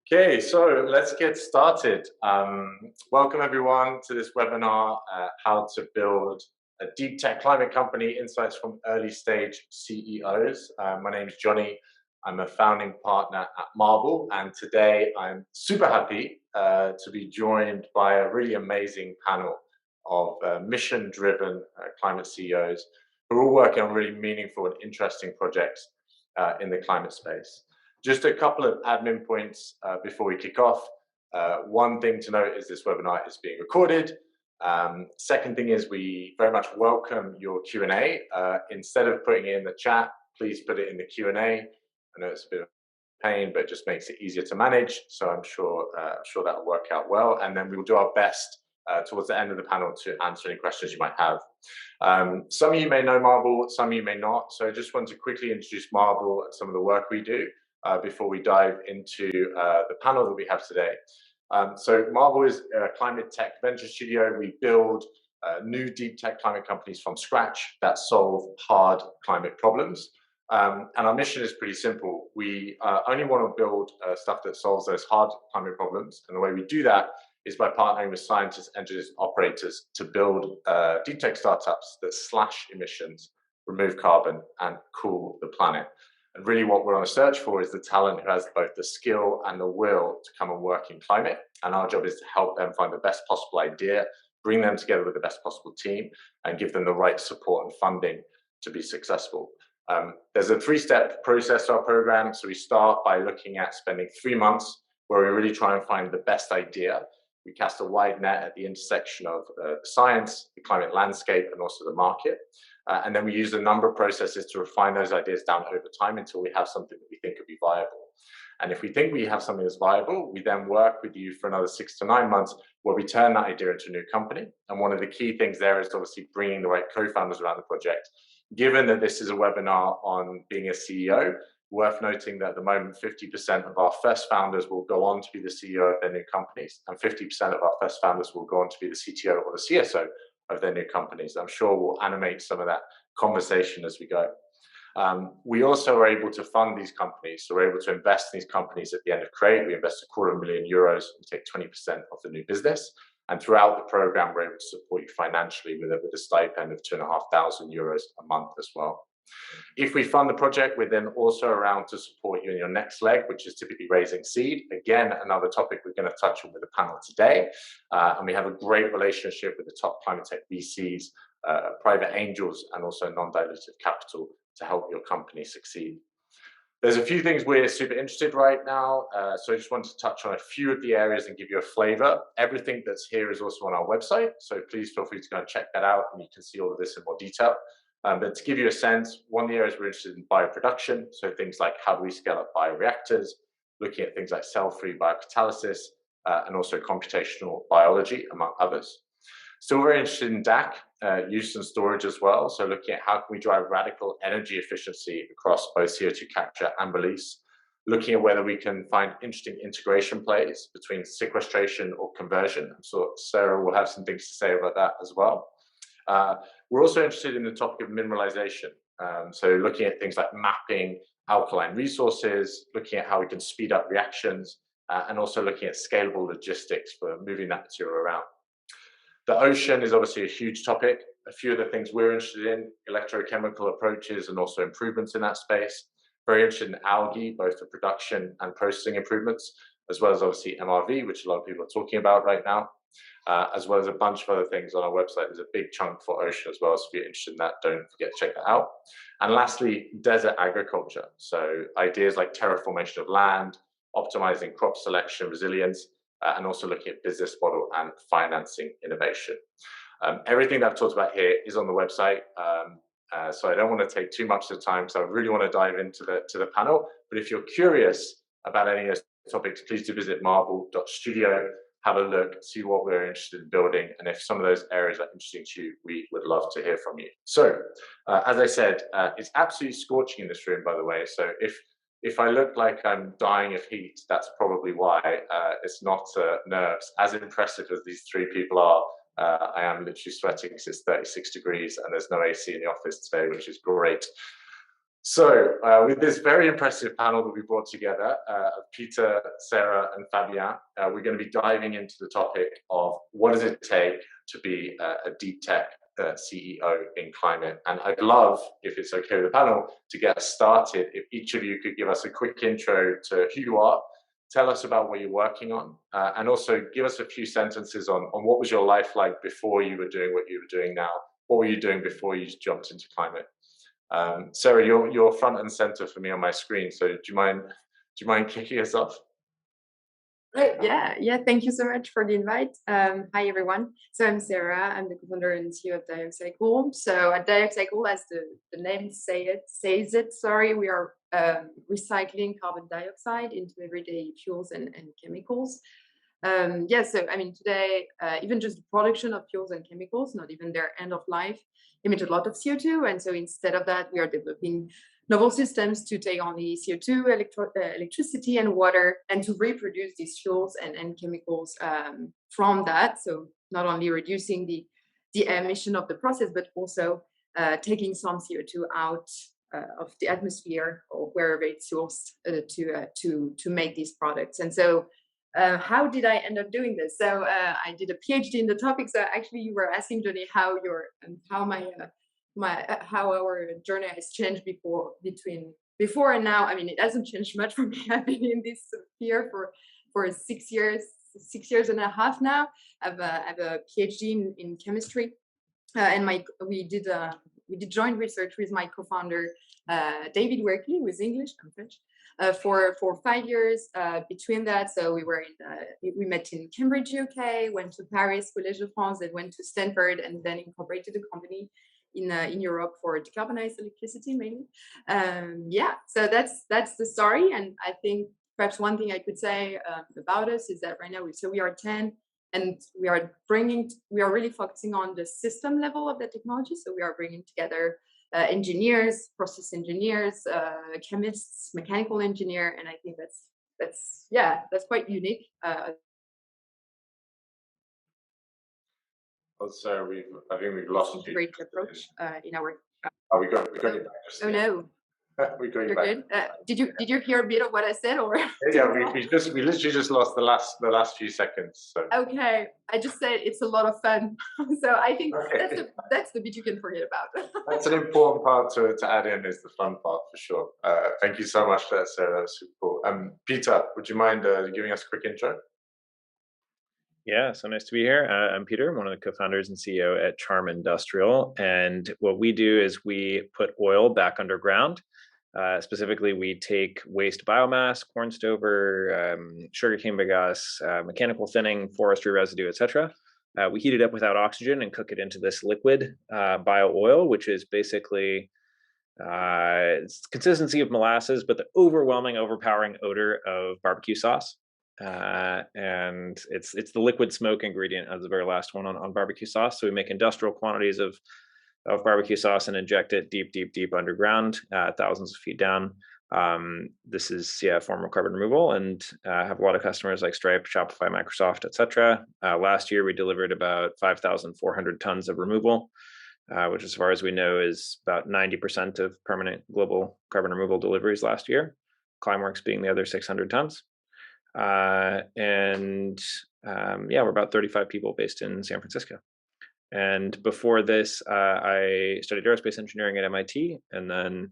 Okay, so let's get started. Welcome everyone to this webinar, how to build a deep tech climate company, insights from early stage CEOs. My name is Johnny. I'm a founding partner at Marble, and today I'm super happy to be joined by a really amazing panel of mission-driven climate CEOs who are all working on really meaningful and interesting projects in the climate space. Just a couple of admin points before we kick off. One thing to note is this webinar is being recorded. Second thing is we very much welcome your Q&A. Instead of putting it in the chat, please put it in the Q&A. I know it's a bit of a pain, but it just makes it easier to manage. So I'm sure that'll work out well. And then we will do our best towards the end of the panel to answer any questions you might have. Some of you may know Marble, some of you may not. So I just want to quickly introduce Marble and some of the work we do before we dive into the panel that we have today. So Marble is a climate tech venture studio. We build new deep tech climate companies from scratch that solve hard climate problems. And our mission is pretty simple. We only want to build stuff that solves those hard climate problems. And the way we do that is by partnering with scientists, engineers, and operators to build deep tech startups that slash emissions, remove carbon, and cool the planet. And really what we're on a search for is the talent who has both the skill and the will to come and work in climate. And our job is to help them find the best possible idea, bring them together with the best possible team, and give them the right support and funding to be successful. There's a three-step process to our program. So we start by looking at spending 3 months where we really try and find the best idea. We cast a wide net at the intersection of science, the climate landscape, and also the market. And then we use a number of processes to refine those ideas down over time until we have something that we think could be viable. And if we think we have something that's viable, we then work with you for another 6 to 9 months where we turn that idea into a new company. And one of the key things there is obviously bringing the right co-founders around the project. Given that this is a webinar on being a CEO, worth noting that at the moment, 50% of our first founders will go on to be the CEO of their new companies, and 50% of our first founders will go on to be the CTO or the CSO of their new companies. I'm sure we'll animate some of that conversation as we go. We also are able to fund these companies. So we're able to invest in these companies at the end of Create. We invest €250,000 and take 20% of the new business. And throughout the program, we're able to support you financially with a stipend of €2,500 a month as well. If we fund the project, we're then also around to support you in your next leg, which is typically raising seed. Again, another topic we're going to touch on with the panel today. And we have a great relationship with the top climate tech VCs, private angels, and also non-dilutive capital to help your company succeed. There's a few things we're super interested right now. So I just wanted to touch on a few of the areas and give you a flavor. Everything that's here is also on our website. So please feel free to go and check that out, and you can see all of this in more detail. But to give you a sense, one of the areas we're interested in bioproduction, so things like how do we scale up bioreactors, looking at things like cell-free biocatalysis, and also computational biology, among others. Still very interested in DAC, use and storage as well. So looking at how can we drive radical energy efficiency across both CO2 capture and release, looking at whether we can find interesting integration plays between sequestration or conversion. So Sarah will have some things to say about that as well. We're also interested in the topic of mineralization. So looking at things like mapping alkaline resources, looking at how we can speed up reactions, and also looking at scalable logistics for moving that material around. The ocean is obviously a huge topic. A few of the things we're interested in, electrochemical approaches and also improvements in that space. Very interested in algae, both for production and processing improvements, as well as obviously MRV, which a lot of people are talking about right now. As well as a bunch of other things on our website. There's a big chunk for ocean as well, so if you're interested in that, don't forget to check that out. And lastly, desert agriculture. So ideas like terraformation of land, optimizing crop selection, resilience, and also looking at business model and financing innovation. Everything that I've talked about here is on the website. So I don't want to take too much of the time, so I really want to dive into the panel. But if you're curious about any of those topics, please do visit marble.studio. Have a look, see what we're interested in building, and if some of those areas are interesting to you, we would love to hear from you. So, as I said, it's absolutely scorching in this room, by the way. So if I look like I'm dying of heat, that's probably why. It's not nerves. As impressive as these three people are, I am literally sweating because it's 36 degrees and there's no AC in the office today, which is great. So, with this very impressive panel that we brought together, of Peter, Sarah, and Fabien, we're going to be diving into the topic of what does it take to be a deep tech CEO in climate. And I'd love, if it's okay with the panel, to get us started, if each of you could give us a quick intro to who you are, tell us about what you're working on, and also give us a few sentences on what was your life like before you were doing what you were doing now. What were you doing before you jumped into climate? Sarah, you're front and center for me on my screen. So do you mind kicking us off? Yeah. Thank you so much for the invite. Hi everyone. So I'm Sarah. I'm the co-founder and CEO of Dioxycle. So at Dioxycle, as the name says it, we are recycling carbon dioxide into everyday fuels and chemicals. So I mean today, even just the production of fuels and chemicals, not even their end of life, emit a lot of CO2. And so instead of that, we are developing novel systems to take only CO2, electricity, and water, and to reproduce these fuels and chemicals from that. So not only reducing the emission of the process, but also taking some CO2 out of the atmosphere or wherever it's sourced to make these products. And so how did I end up doing this? So I did a PhD in the topic. So actually, you were asking Johnny how how our journey has changed before and now. I mean, it hasn't changed much for me. I've been in this field for 6 years, 6 years and a half now. I have a PhD in chemistry, and we did joint research with my co-founder David Werkley, who is English, I'm French. For 5 years between that. So we met in Cambridge, UK, went to Paris, Collège de France, then went to Stanford, and then incorporated a company in Europe for decarbonized electricity mainly. So that's the story. And I think perhaps one thing I could say about us is that right now we are 10, and we are really focusing on the system level of the technology. So we are bringing together engineers, process engineers, chemists, mechanical engineer, and I think that's quite unique. Also, I think we've lost you. Great approach in our. Oh, we got you back. Oh no. We got you You're back. Good. Did you hear a bit of what I said, or? Yeah, we literally just lost the last few seconds. So. Okay, I just said it's a lot of fun. So I think that's the bit you can forget about. That's an important part to add in, is the fun part for sure. Thank you so much for that, Sarah. That was super cool. Peter, would you mind giving us a quick intro? Yeah, so nice to be here. I'm Peter, one of the co-founders and CEO at Charm Industrial. And what we do is we put oil back underground. Specifically, we take waste biomass, corn stover, sugarcane bagasse, mechanical thinning, forestry residue, etc. We heat it up without oxygen and cook it into this liquid bio oil, which is basically it's consistency of molasses, but the overpowering odor of barbecue sauce. And it's the liquid smoke ingredient as the very last one on barbecue sauce. So we make industrial quantities of barbecue sauce and inject it deep underground, thousands of feet down. This is a form of carbon removal, and have a lot of customers like Stripe, Shopify, Microsoft, etc. Last year we delivered about 5,400 tons of removal, which as far as we know is about 90% of permanent global carbon removal deliveries last year, Climeworks being the other 600 tons. We're about 35 people based in San Francisco. And before this, I studied aerospace engineering at MIT, and then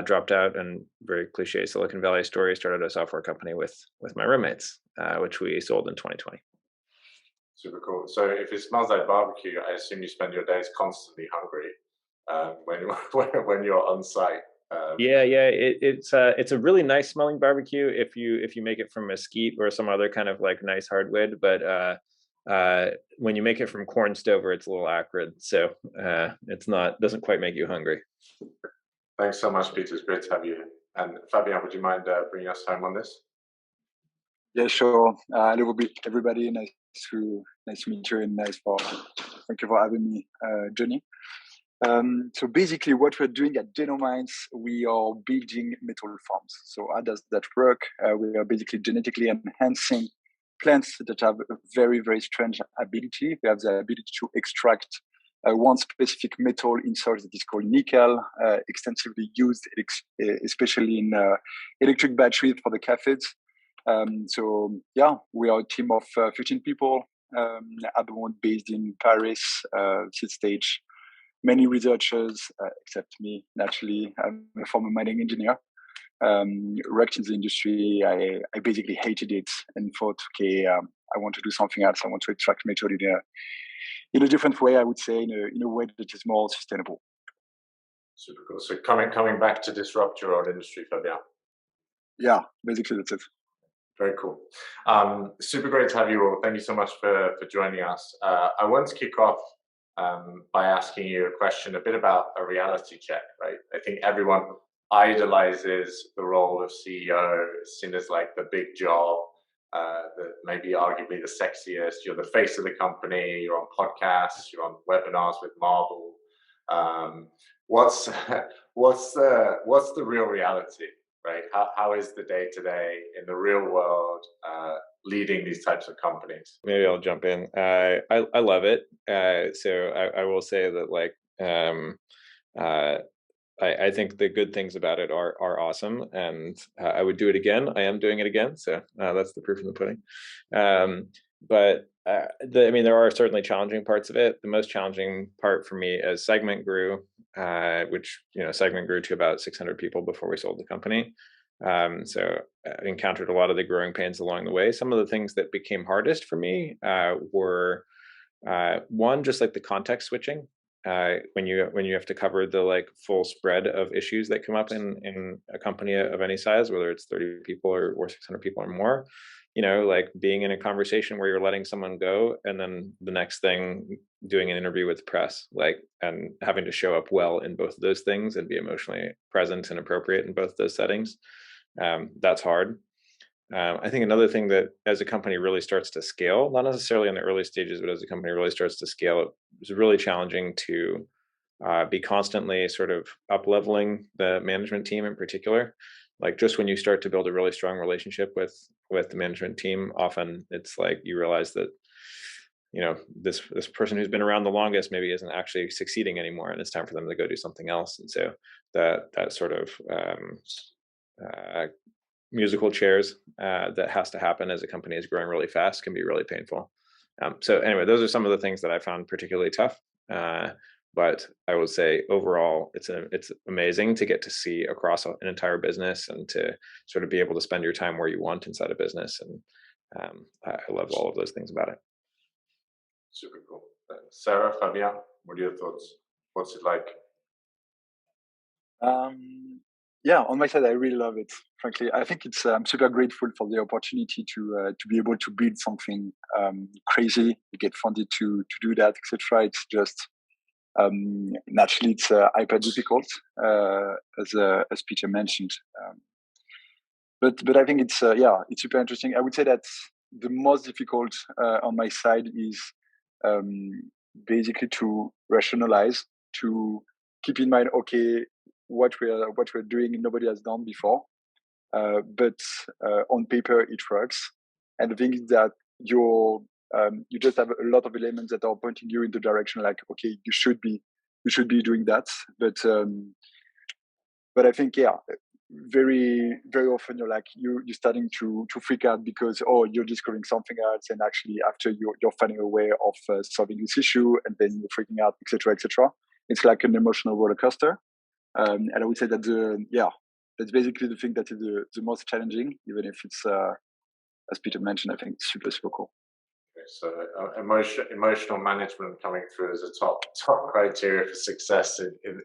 dropped out, and very cliche Silicon Valley story, started a software company with my roommates, which we sold in 2020. Super cool. So if it smells like barbecue, I assume you spend your days constantly hungry when you're on site. It's a really nice smelling barbecue if you make it from mesquite or some other kind of like nice hardwood, but when you make it from corn stover, it's a little acrid, so doesn't quite make you hungry. Thanks so much, Peter. It's great to have you. And Fabien, would you mind bringing us home on this? Yeah, sure. Hello, everybody. Nice to meet you, and thank you for having me, Johnny. So basically what we're doing at Genomind, we are building metal forms. So how does that work? We are basically genetically enhancing plants that have a very, very strange ability. They have the ability to extract one specific metal in salts that is called nickel, extensively used, especially in electric batteries for the cathodes. So yeah, we are a team of 15 people at the moment based in Paris, seed stage. Many researchers, except me, naturally. I'm a former mining engineer. Worked in the industry. I basically hated it and thought, okay, I want to do something else. I want to extract metal in a different way, I would say, in a way that is more sustainable. Super cool. So coming back to disrupt your own industry, Fabien. Yeah, basically that's it. Very cool. Super great to have you all. Thank you so much for joining us. I want to kick off by asking you a question a bit about a reality check, right? I think everyone idolizes the role of CEO, seen as like the big job, maybe arguably the sexiest. You're the face of the company. You're on podcasts. You're on webinars with Marvel. What's the real reality, right? How is the day to day in the real world leading these types of companies? Maybe I'll jump in. I love it. So I will say that like I think the good things about it are awesome, and I would do it again. I am doing it again, so that's the proof in the pudding. But I mean, there are certainly challenging parts of it. The most challenging part for me as Segment grew, which Segment grew to about 600 people before we sold the company. So I encountered a lot of the growing pains along the way. Some of the things that became hardest for me were one, just like the context switching. When you have to cover the like full spread of issues that come up in a company of any size, whether it's 30 people or 600 people or more, like being in a conversation where you're letting someone go, and then the next thing doing an interview with the press, and having to show up well in both of those things and be emotionally present and appropriate in both those settings. That's hard. I think another thing that as a company really starts to scale, not necessarily in the early stages, but as a company really starts to scale, it was really challenging to be constantly sort of up-leveling the management team in particular. Like just when you start to build a really strong relationship with the management team, often it's like you realize that this person who's been around the longest maybe isn't actually succeeding anymore, and it's time for them to go do something else. And so that sort of musical chairs that has to happen as a company is growing really fast can be really painful. So anyway, those are some of the things that I found particularly tough. But I would say overall, it's amazing to get to see across an entire business and to sort of be able to spend your time where you want inside a business. And I love all of those things about it. Super cool. Sarah, Fabien, what are your thoughts? What's it like? Yeah, on my side, I really love it. Frankly, I think I'm super grateful for the opportunity to be able to build something crazy, get funded to do that, etc. It's just naturally it's hyper difficult, as Peter mentioned. But I think it's super interesting. I would say that the most difficult on my side is basically to rationalize, to keep in mind, okay, what we're doing nobody has done before, but on paper it works. And the thing is that you just have a lot of elements that are pointing you in the direction like, okay, you should be doing that. But I think very very often you're starting to freak out because you're discovering something else, and actually after you're finding a way of solving this issue, and then you're freaking out, etc. It's like an emotional roller coaster. And I would say that that's basically the thing that is the most challenging, even if it's as Peter mentioned, I think it's super cool. Okay, so emotional management coming through as a top criteria for success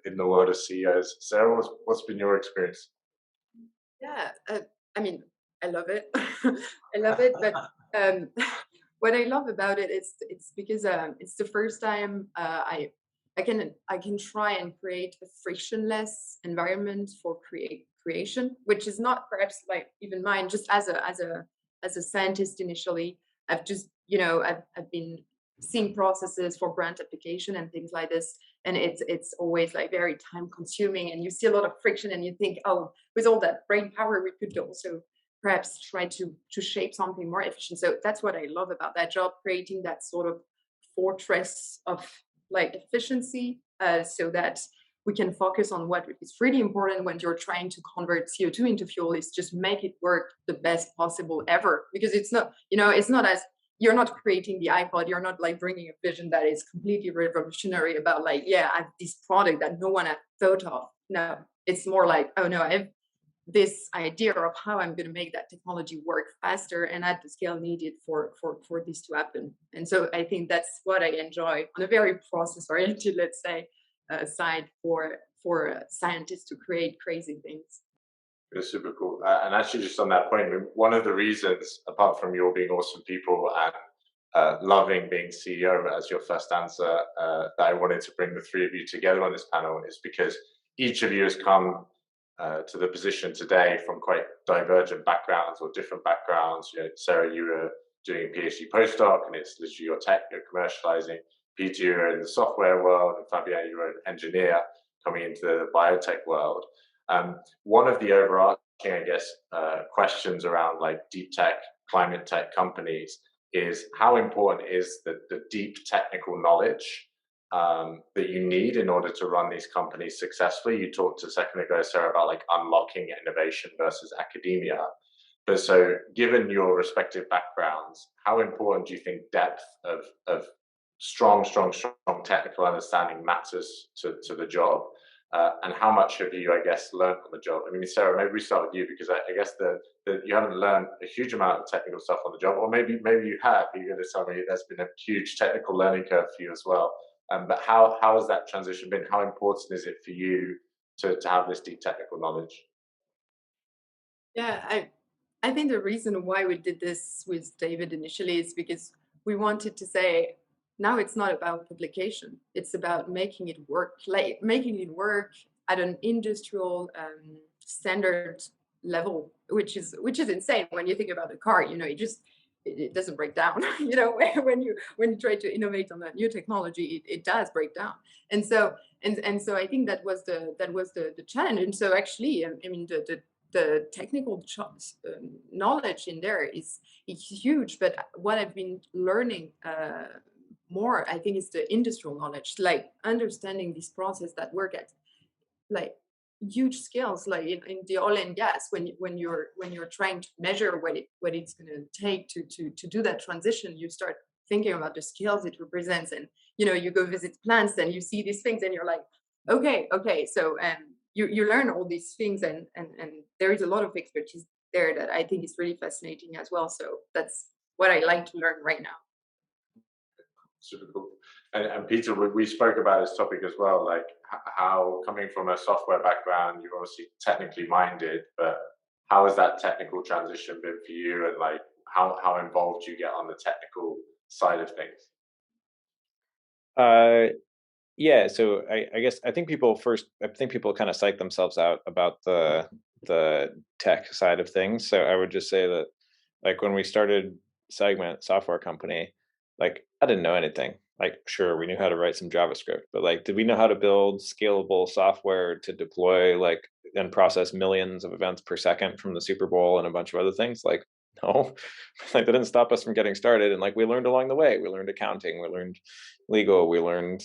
in the world of CEOs. Sarah, what's been your experience? Yeah, I mean, I love it. I love it, but what I love about it is it's because it's the first time I can try and create a frictionless environment for creation, which is not perhaps like even mine. Just as a scientist initially, I've just I've been seeing processes for brand application and things like this, and it's always like very time consuming, and you see a lot of friction, and you think, oh, with all that brain power, we could also perhaps try to shape something more efficient. So that's what I love about that job, creating that sort of fortress of like efficiency, so that we can focus on what is really important when you're trying to convert CO2 into fuel, is just make it work the best possible ever. Because it's not, it's not as, you're not creating the iPod, you're not like bringing a vision that is completely revolutionary about like, yeah, I have this product that no one had thought of. No, it's more like, oh no, I have this idea of how I'm going to make that technology work faster and at the scale needed for this to happen. And so I think that's what I enjoy on a very process oriented, let's say, side for scientists to create crazy things. It's super cool. And actually, just on that point, one of the reasons, apart from you all being awesome people and loving being CEO as your first answer, that I wanted to bring the three of you together on this panel is because each of you has come to the position today from quite divergent backgrounds or different backgrounds. Sarah, you were doing a PhD postdoc, and it's literally your tech you're commercializing. Peter, you were in the software world, and Fabien, you were an engineer coming into the biotech world. One of the overarching, I guess, questions around like deep tech, climate tech companies is how important is the deep technical knowledge that you need in order to run these companies successfully. You talked a second ago, Sarah, about like unlocking innovation versus academia. But so given your respective backgrounds, how important do you think depth of strong technical understanding matters to the job? And how much have you, I guess, learned on the job? I mean, Sarah, maybe we start with you, because I guess that you haven't learned a huge amount of technical stuff on the job, or maybe you have. You're going to tell me there's been a huge technical learning curve for you as well. But how has that transition been? How important is it for you to have this deep technical knowledge? Yeah, I think the reason why we did this with David initially is because we wanted to say, now it's not about publication. It's about making it work, like making it work at an industrial standard level, which is insane when you think about a car. It doesn't break down. When you try to innovate on a new technology, it does break down. And so I think that was the challenge. And so actually, I mean, the technical knowledge in there is huge. But what I've been learning more, I think, is the industrial knowledge, like understanding this process that work at like huge scales, like in the oil and gas, when you're trying to measure what it's going to take to do that transition, you start thinking about the scales it represents, and you go visit plants and you see these things and you're like, okay, so you learn all these things, and there is a lot of expertise there that I think is really fascinating as well. So that's what I like to learn right now. Super cool. And Peter, we spoke about this topic as well, like how coming from a software background, you're obviously technically minded, but how has that technical transition been for you, and like how involved you get on the technical side of things? Yeah, so I think people kind of psych themselves out about the tech side of things. So I would just say that, like, when we started Segment Software Company, like, I didn't know anything. Like, sure, we knew how to write some JavaScript, but like, did we know how to build scalable software to deploy like and process millions of events per second from the Super Bowl and a bunch of other things? Like, no. Like, that didn't stop us from getting started. And like, we learned along the way. We learned accounting, we learned legal, we learned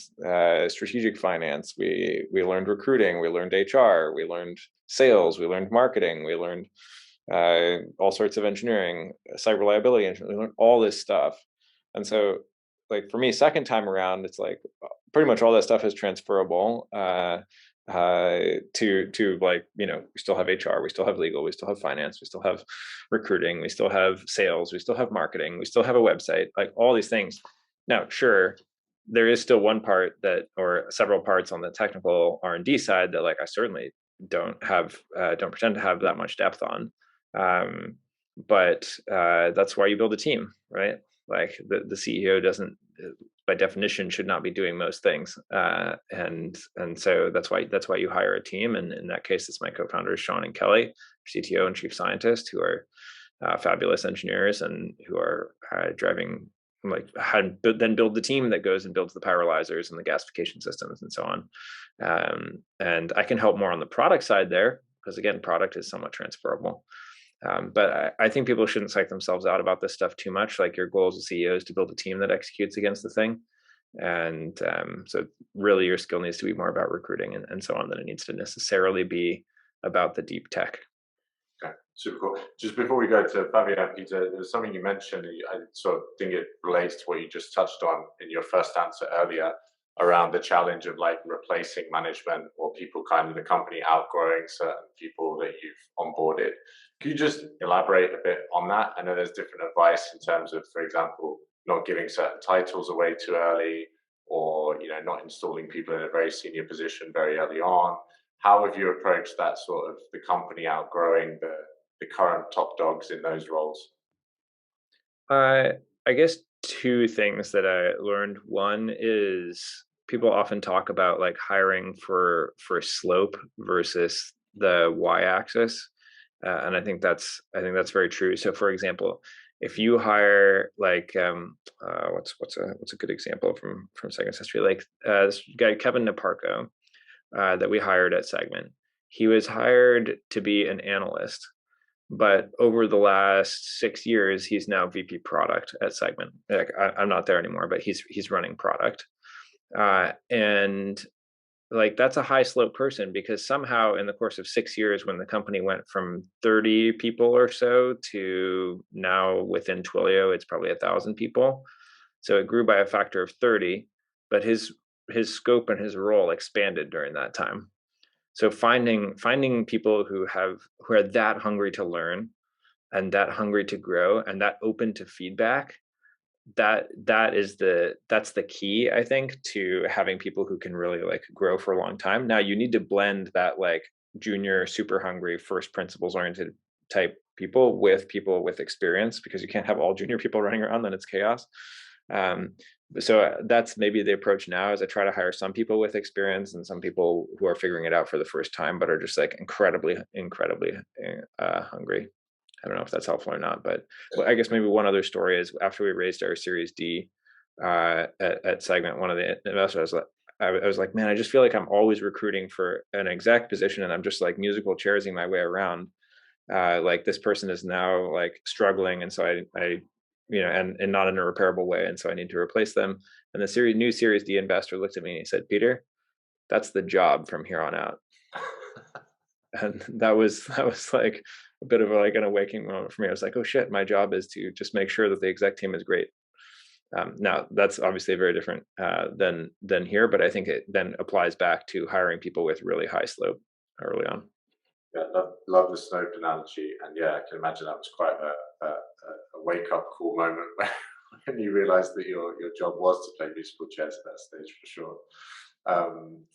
strategic finance, we learned recruiting, we learned HR, we learned sales, we learned marketing, we learned all sorts of engineering, site reliability engineering. We learned all this stuff. And so, like, for me, second time around, it's like pretty much all that stuff is transferable to like, we still have HR, we still have legal, we still have finance, we still have recruiting, we still have sales, we still have marketing, we still have a website, like all these things. Now, sure, there is still one part or several parts on the technical R&D side that, like, I certainly don't pretend to have that much depth on. But that's why you build a team, right? Like, the CEO doesn't, by definition, should not be doing most things, and so that's why you hire a team. And in that case, it's my co-founders Sean and Kelly, CTO and chief scientist, who are fabulous engineers and who are driving, like, how to then build the team that goes and builds the pyrolyzers and the gasification systems and so on. And I can help more on the product side there, because again, product is somewhat transferable. But I think people shouldn't psych themselves out about this stuff too much. Like, your goal as a CEO is to build a team that executes against the thing. And so really your skill needs to be more about recruiting and so on than it needs to necessarily be about the deep tech. Okay, super cool. Just before we go to Fabio, Peter, there's something you mentioned, I sort of think it relates to what you just touched on in your first answer earlier around the challenge of like replacing management or people kind of the company outgrowing certain people that you've onboarded. Can you just elaborate a bit on that? I know there's different advice in terms of, for example, not giving certain titles away too early, or not installing people in a very senior position very early on. How have you approached that sort of the company outgrowing the current top dogs in those roles? I guess two things that I learned. One is people often talk about like hiring for slope versus the y-axis, and I think that's very true. So, for example, if you hire like what's a good example from Segment's history, like this guy Kevin Naparco that we hired at Segment. He was hired to be an analyst, but over the last 6 years, he's now VP product at Segment. Like I'm not there anymore, but he's running product, and like that's a high slope person because somehow in the course of 6 years, when the company went from 30 people or so to now within Twilio, it's probably 1,000 people. So it grew by a factor of 30, but his scope and his role expanded during that time. So finding people who are that hungry to learn and that hungry to grow and that open to feedback, that's the key, I think, to having people who can really like grow for a long time. Now you need to blend that like junior, super hungry, first principles oriented type people with experience, because you can't have all junior people running around, then it's chaos. So that's maybe the approach now, is I try to hire some people with experience and some people who are figuring it out for the first time, but are just like incredibly hungry. I don't know if that's helpful or not, but I guess maybe one other story is after we raised our Series D at Segment, one of the investors, I was like, man, I just feel like I'm always recruiting for an exec position and I'm just like musical chairsing my way around. Like this person is now like struggling, and so I and not in a repairable way, and so I need to replace them. And the new Series D investor looked at me and he said, Peter, that's the job from here on out. And that was like a bit of like an awakening moment for me. I was like, oh shit, my job is to just make sure that the exec team is great. Now that's obviously very different than here, but I think it then applies back to hiring people with really high slope early on. Yeah, love the Snope analogy, and yeah, I can imagine that was quite a wake up call moment when you realised that your job was to play musical chairs at that stage, for sure.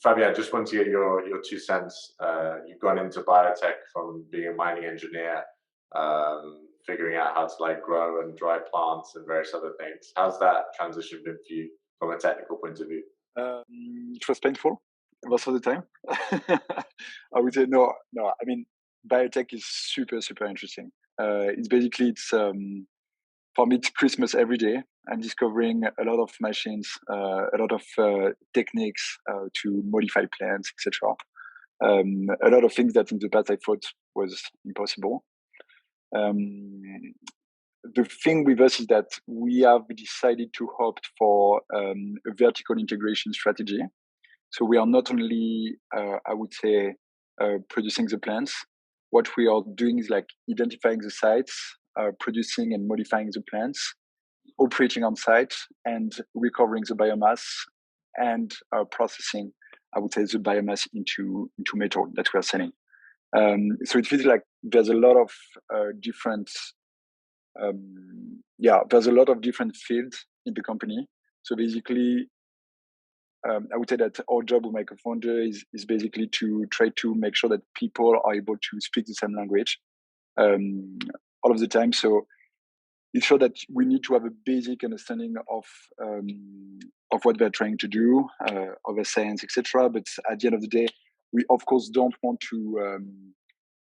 Fabio, I just want to get your 2 cents. You've gone into biotech from being a mining engineer, figuring out how to like grow and dry plants and various other things. How's that transition been for you from a technical point of view? It was painful most of the time. I would say no. I mean, biotech is super interesting. It's for me, it's Christmas every day. I'm discovering a lot of machines, a lot of techniques to modify plants, etc. A lot of things that in the past I thought was impossible. The thing with us is that we have decided to opt for a vertical integration strategy. So we are not only, I would say, producing the plants. What we are doing is like identifying the sites, producing and modifying the plants, operating on site, and recovering the biomass, and processing, I would say, the biomass into metal that we are selling. So it feels like there's a lot of different fields in the company. So basically, I would say that our job with my co-founder is basically to try to make sure that people are able to speak the same language all of the time. So it's sure that we need to have a basic understanding of what they're trying to do, of the science, etc. But at the end of the day, we of course don't want to.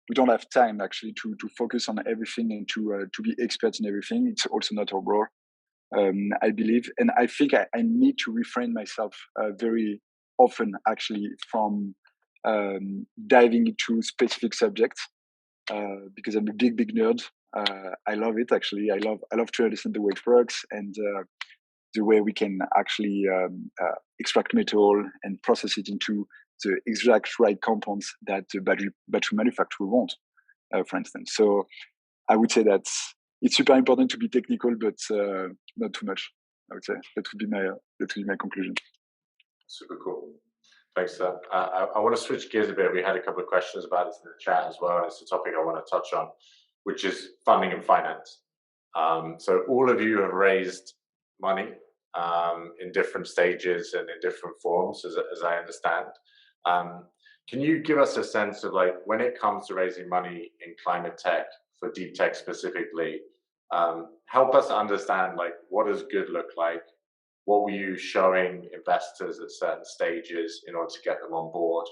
We don't have time actually to focus on everything and to be experts in everything. It's also not our goal. I believe, and I think I need to refrain myself very often actually from diving into specific subjects because I'm a big nerd. I love it actually. I love to understand the way it works, and the way we can actually extract metal and process it into the exact right compounds that the battery manufacturer want, for instance. So I would say that it's super important to be technical, but not too much. I would say that would be my conclusion. Super cool. Thanks. I want to switch gears a bit. We had a couple of questions about it in the chat as well. It's a topic I want to touch on, which is funding and finance. So all of you have raised money in different stages and in different forms, as I understand. Can you give us a sense of, like, when it comes to raising money in climate tech, for deep tech specifically, help us understand, like, what does good look like? What were you showing investors at certain stages in order to get them on board?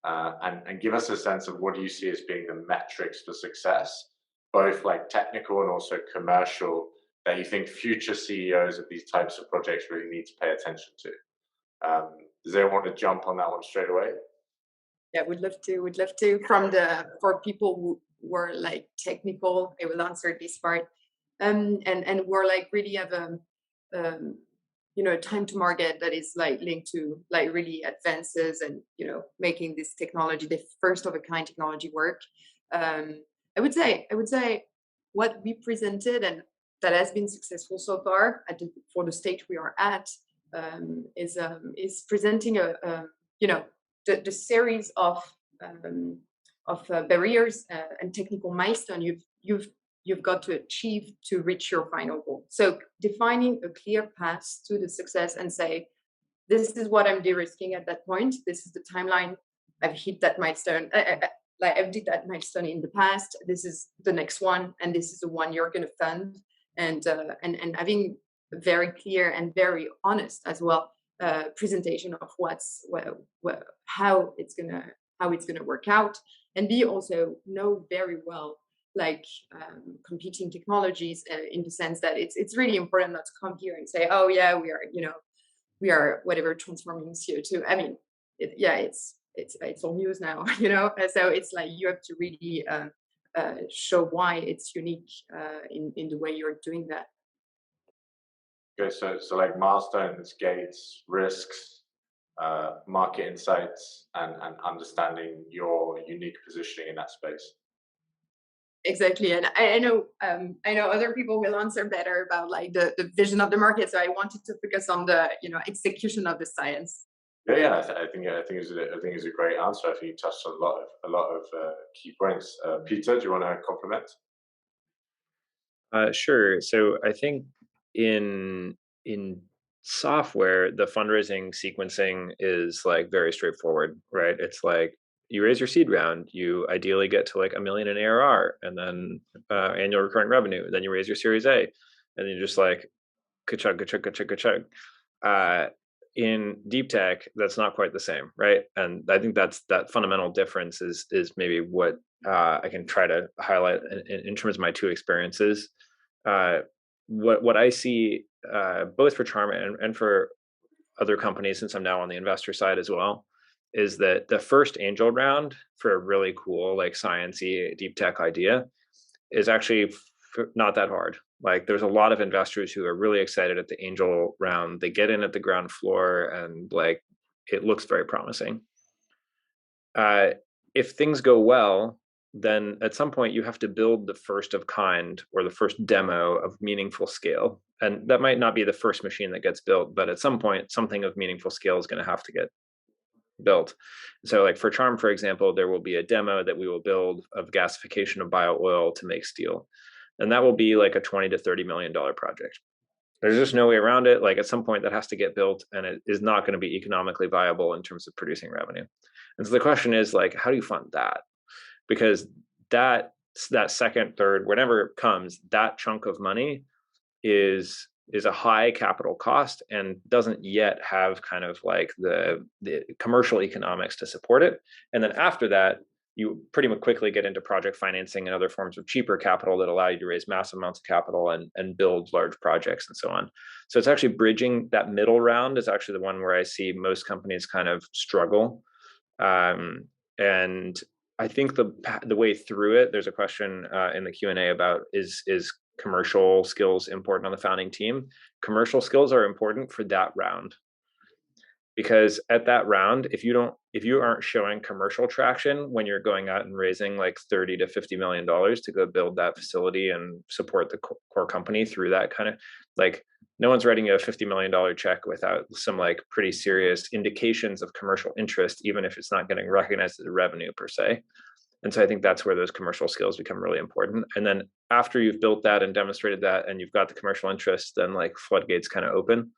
And give us a sense of what do you see as being the metrics for success, both like technical and also commercial, that you think future CEOs of these types of projects really need to pay attention to? Does anyone want to jump on that one straight away? Yeah, would love to. For people who were like technical, I will answer this part. And we're like really have time to market that is like linked to like really advances and making this technology, the first of a kind technology, work. I would say what we presented and that has been successful so far for the stage we are at is presenting the series of barriers and technical milestones you've got to achieve to reach your final goal. So defining a clear path to the success and say, this is what I'm de-risking at that point. This is the timeline. I've hit that milestone. I've did that milestone in the past. This is the next one, and this is the one you're going to fund. And having very clear and very honest as well presentation of how it's gonna work out, and we also know very well like competing technologies in the sense that it's really important not to come here and say, oh yeah, we are whatever transforming CO2. I mean, it's all news now, So it's like you have to really show why it's unique in the way you're doing that. Okay, so like milestones, gates, risks, market insights, and understanding your unique positioning in that space. Exactly, and I know other people will answer better about like the vision of the market. So I wanted to focus on the execution of the science. Yeah, I think it's a great answer. I think you touched on a lot of key points. Peter, do you want to compliment? Sure. So I think in software, the fundraising sequencing is like very straightforward, right? It's like you raise your seed round, you ideally get to like $1 million in ARR, and then annual recurring revenue. Then you raise your Series A, and then you're just like ka-chug. In deep tech, that's not quite the same, right? And I think that fundamental difference is maybe what I can try to highlight in terms of my two experiences. What I see both for Charm and for other companies, since I'm now on the investor side as well, is that the first angel round for a really cool, like sciencey deep tech idea is actually not that hard. Like there's a lot of investors who are really excited at the angel round. They get in at the ground floor and like it looks very promising. If things go well, then at some point you have to build the first of kind or the first demo of meaningful scale. And that might not be the first machine that gets built, but at some point something of meaningful scale is going to have to get built. So like for Charm, for example, there will be a demo that we will build of gasification of bio oil to make steel. And that will be like a $20 to $30 million project. There's just no way around it. Like at some point that has to get built, and it is not going to be economically viable in terms of producing revenue. And so the question is like, how do you fund that? Because that second, third, whatever it comes, that chunk of money is a high capital cost and doesn't yet have kind of like the commercial economics to support it. And then after that, you pretty much quickly get into project financing and other forms of cheaper capital that allow you to raise massive amounts of capital and build large projects and so on. So it's actually bridging that middle round is actually the one where I see most companies kind of struggle. And I think the way through it, there's a question in the Q&A about is commercial skills important on the founding team. Commercial skills are important for that round, because at that round, if you aren't showing commercial traction when you're going out and raising like $30 to $50 million to go build that facility and support the core company through that kind of, like, no one's writing you a $50 million check without some like pretty serious indications of commercial interest, even if it's not getting recognized as revenue per se. And so I think that's where those commercial skills become really important. And then after you've built that and demonstrated that, and you've got the commercial interest, then like floodgates kind of open.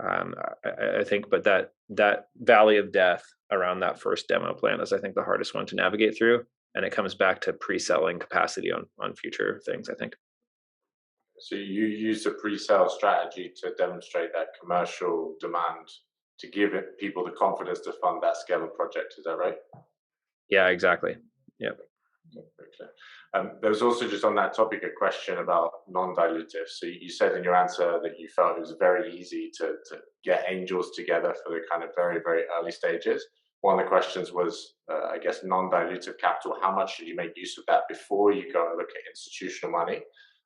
I think, but that valley of death around that first demo plan is, I think, the hardest one to navigate through. And it comes back to pre-selling capacity on future things, I think. So you use a pre-sale strategy to demonstrate that commercial demand to give people the confidence to fund that scale of project. Is that right? Yeah, exactly. Yep. There was also, just on that topic, a question about non-dilutive. So you said in your answer that you felt it was very easy to get angels together for the kind of very, very early stages. One of the questions was, I guess, non-dilutive capital. How much should you make use of that before you go and look at institutional money?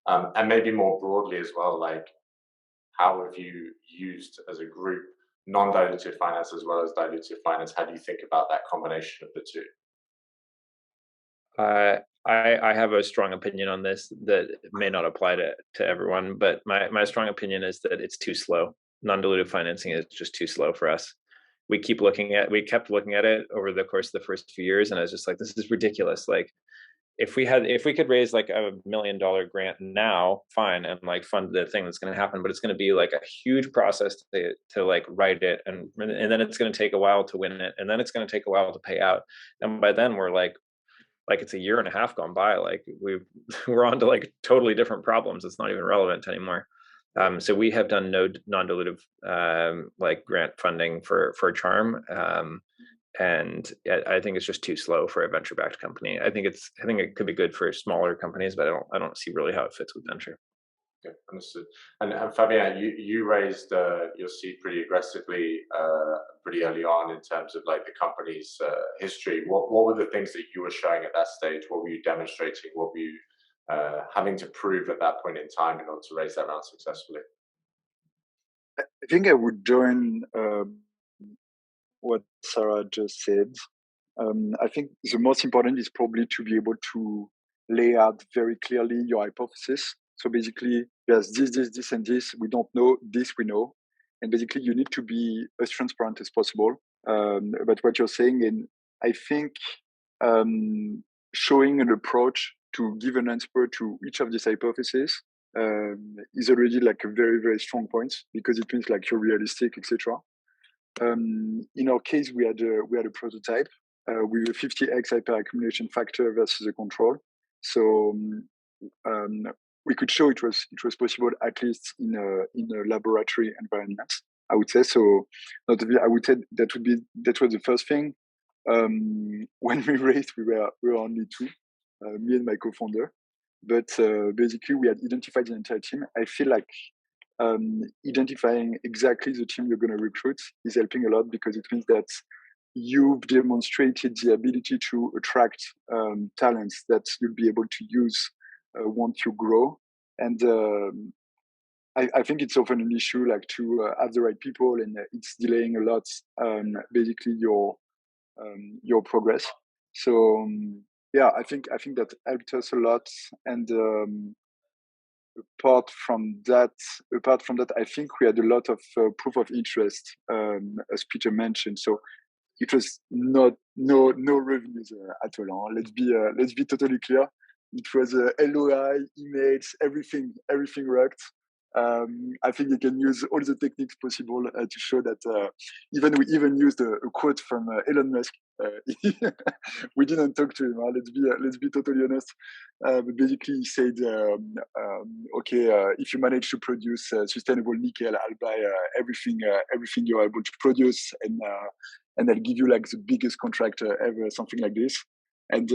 And maybe more broadly as well, like, how have you used as a group non-dilutive finance as well as dilutive finance? How do you think about that combination of the two? I have a strong opinion on this that may not apply to everyone, but my strong opinion is that it's too slow. Non-dilutive financing is just too slow for us. We kept looking at it over the course of the first few years, and I was just like, this is ridiculous. Like, if we could raise like $1 million grant now, fine, and like fund the thing that's going to happen, but it's going to be like a huge process to like write it, and then it's going to take a while to win it, and then it's going to take a while to pay out, and by then we're like it's a year and a half gone by. Like we're on to like totally different problems. It's not even relevant anymore. So we have done no non-dilutive like grant funding for Charm. And I think it's just too slow for a venture-backed company. I think it could be good for smaller companies, but I don't see really how it fits with venture. Okay, understood. And Fabien, you raised your seed pretty aggressively, pretty early on in terms of like the company's history. What were the things that you were showing at that stage? What were you demonstrating? What were you having to prove at that point in time in order to raise that round successfully? I think I would join what Sarah just said. I think the most important is probably to be able to lay out very clearly your hypothesis. So basically, there's this, and this. We don't know this, we know. And basically, you need to be as transparent as possible. But what you're saying, and I think showing an approach to give an answer to each of these hypotheses is already like a very, very strong point, because it means like you're realistic, etc. In our case, we had a prototype with a 50x hyperaccumulation factor versus a control. So we could show it was possible, at least in a laboratory environment, I would say. So notably, I would say that was the first thing. When we raised, we were only two, me and my co-founder. But basically, we had identified the entire team. I feel like identifying exactly the team you're going to recruit is helping a lot, because it means that you've demonstrated the ability to attract talents that you'll be able to use once you grow. And I think it's often an issue, like, to have the right people, and it's delaying a lot basically your progress. So yeah, I think that helped us a lot. And apart from that, I think we had a lot of proof of interest, as Peter mentioned. So it was no revenues at all. Let's be totally clear. It was LOI, emails, everything worked. I think you can use all the techniques possible to show that. We even used a quote from Elon Musk. We didn't talk to him. Let's be totally honest. But basically, he said, "Okay, if you manage to produce sustainable nickel, I'll buy everything you're able to produce, and I'll give you like the biggest contract ever, something like this." And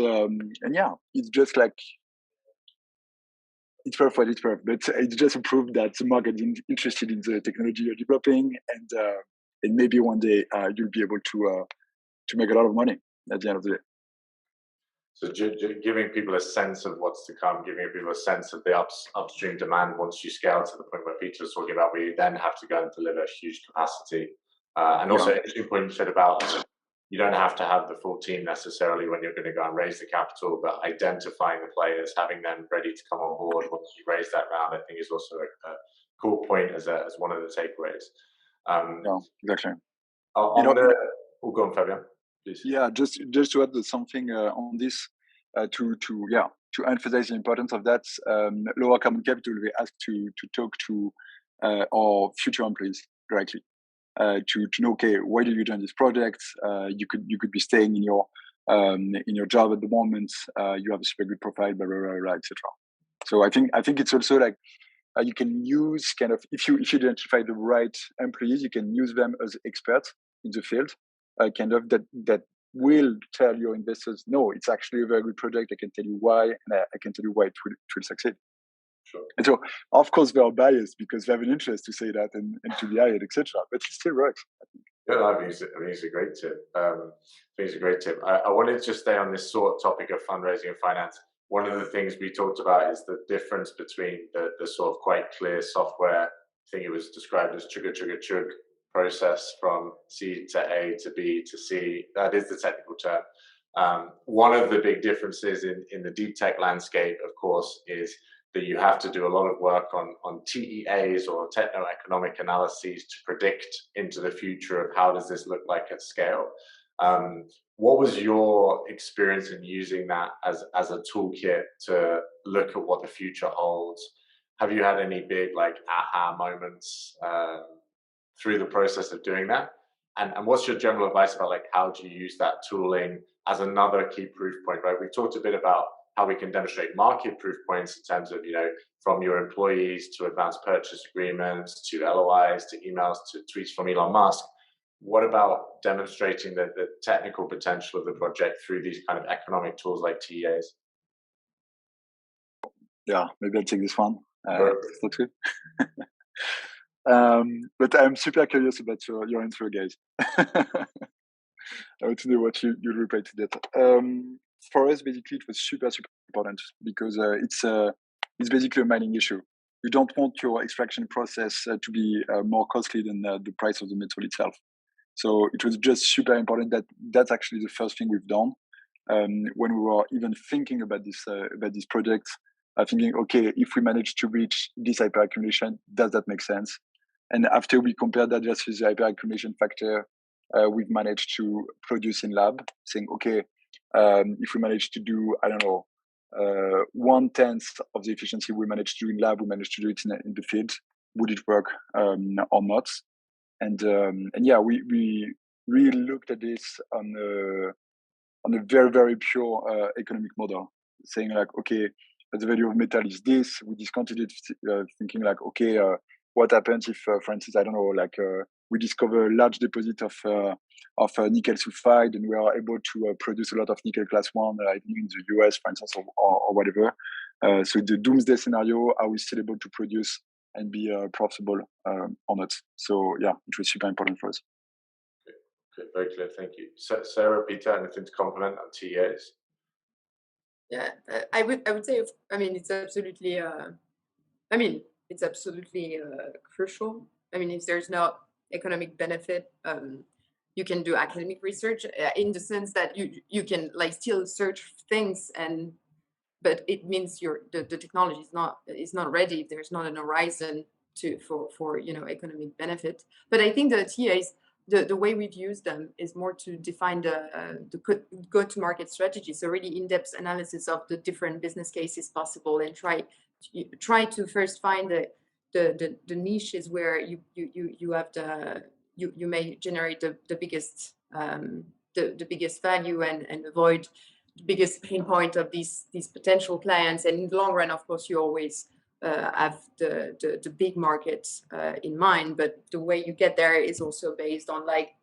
yeah, it's just like, it's perfect. But it's just a proof that the market is interested in the technology you're developing, and maybe one day you'll be able to make a lot of money at the end of the day. So giving people a sense of what's to come, giving people a sense of the upstream demand once you scale to the point where Peter was talking about, where you then have to go and deliver huge capacity. And also, interesting point you said about you don't have to have the full team necessarily when you're going to go and raise the capital, but identifying the players, having them ready to come on board once you raise that round, I think is also a cool point as one of the takeaways. Yeah, exactly. On the, go on, Fabian, please. Yeah, just to add something on this, to emphasize the importance of that. Lower Carbon Capital, we ask to talk to our future employees directly. To know, okay, why do you join this project? You could be staying in your job at the moment. You have a super good profile, blah blah blah, etc. So I think it's also like you can use kind of if you identify the right employees, you can use them as experts in the field, kind of that will tell your investors, no, it's actually a very good project. I can tell you why, and I can tell you why it will succeed. Sure. And so, of course, they are biased because they have an interest to say that and to be hired, etc. But it still works, I think. Yeah, I think it's a great tip. I wanted to just stay on this sort of topic of fundraising and finance. One of the things we talked about is the difference between the sort of quite clear software, I think it was described as chugga process from C to A to B to C. That is the technical term. One of the big differences in the deep tech landscape, of course, is that you have to do a lot of work on TEAs or techno-economic analyses to predict into the future of how does this look like at scale. What was your experience in using that as a toolkit to look at what the future holds? Have you had any big like aha moments through the process of doing that? And what's your general advice about like how do you use that tooling as another key proof point, right? We talked a bit about how we can demonstrate market proof points in terms of, from your employees to advanced purchase agreements, to LOIs, to emails, to tweets from Elon Musk. What about demonstrating the technical potential of the project through these kind of economic tools like TEAs? Yeah, maybe I'll take this one. That's good. But I'm super curious about your answer, guys. I want to know what you reply to that. For us, basically, it was super important because it's basically a mining issue. You don't want your extraction process to be more costly than the price of the metal itself. So it was just super important that's actually the first thing we've done when we were even thinking about this project. Thinking, okay, if we manage to reach this hyperaccumulation, does that make sense? And after we compared that versus the hyperaccumulation factor, we've managed to produce in lab, saying, okay, if we manage to do, I don't know, 1/10 of the efficiency we managed to do in lab, we managed to do it in the field. Would it work or not? And yeah, we really looked at this on a very, very pure economic model, saying like, okay, the value of metal is this. We discounted it, thinking like, okay, what happens if, for instance, I don't know, like we discover a large deposit of nickel sulfide, and we are able to produce a lot of nickel class 1 in the US, for instance, or whatever. So the doomsday scenario, are we still able to produce and be profitable or not? So yeah, it was super important for us. Okay, very clear, thank you. Sarah, Peter, anything to complement on TEAs? Yeah, I would say, it's absolutely, it's absolutely crucial. If there's no economic benefit, you can do academic research in the sense that you can like still search things, but it means the technology is not ready if there's not an horizon for economic benefit. But I think the TAs, the way we've used them is more to define the go-to-market strategy. So really in-depth analysis of the different business cases possible, and try to first find the niches where you have you may generate the biggest value and avoid the biggest pain point of these potential clients. And in the long run, of course, you always have the big markets in mind, but the way you get there is also based on like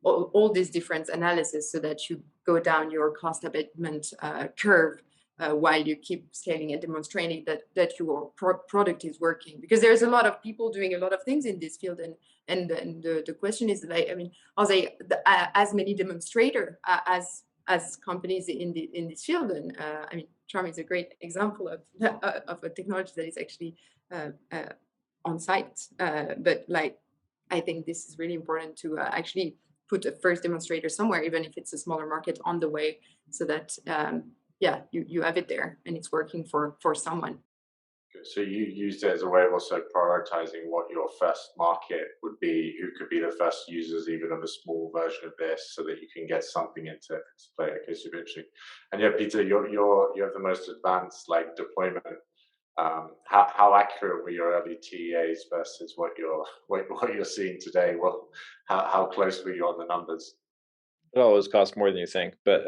all these different analysis, so that you go down your cost abatement curve while you keep scaling and demonstrating that your product is working. Because there's a lot of people doing a lot of things in this field, and the question is like, are they as many demonstrators as as companies in this field. And I mean, Charm is a great example of a technology that is actually on site. But like, I think this is really important to actually put a first demonstrator somewhere, even if it's a smaller market on the way, so that yeah, you have it there and it's working for someone. So you used it as a way of also prioritizing what your first market would be, who could be the first users even of a small version of this, so that you can get something into play. Okay, super interesting. And yeah, Peter, you have the most advanced like deployment. How accurate were your early TEAs versus what you're seeing today? Well, how close were you on the numbers? It always costs more than you think, but